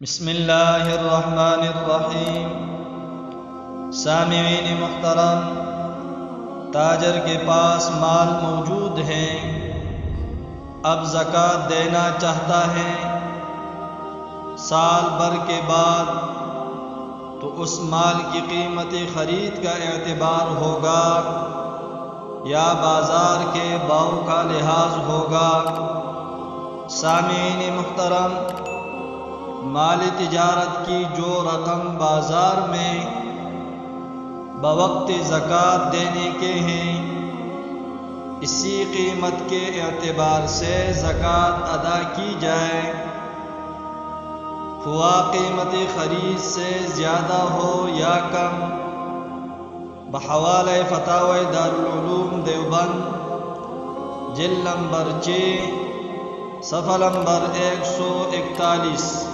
بسم اللہ الرحمن الرحیم۔ سامعین محترم، تاجر کے پاس مال موجود ہے، اب زکوٰۃ دینا چاہتا ہے۔ سال بھر کے بعد تو اس مال کی قیمت خرید کا اعتبار ہوگا یا بازار کے بھاؤ کا لحاظ ہوگا؟ سامعین محترم، مال تجارت کی جو رقم بازار میں بوقت زکوٰۃ دینے کے ہیں، اسی قیمت کے اعتبار سے زکوٰۃ ادا کی جائے، خواہ قیمت خرید سے زیادہ ہو یا کم۔ بحوالہ فتاوی دارالعلوم دیوبند، جلد نمبر 6، صفحہ نمبر 141۔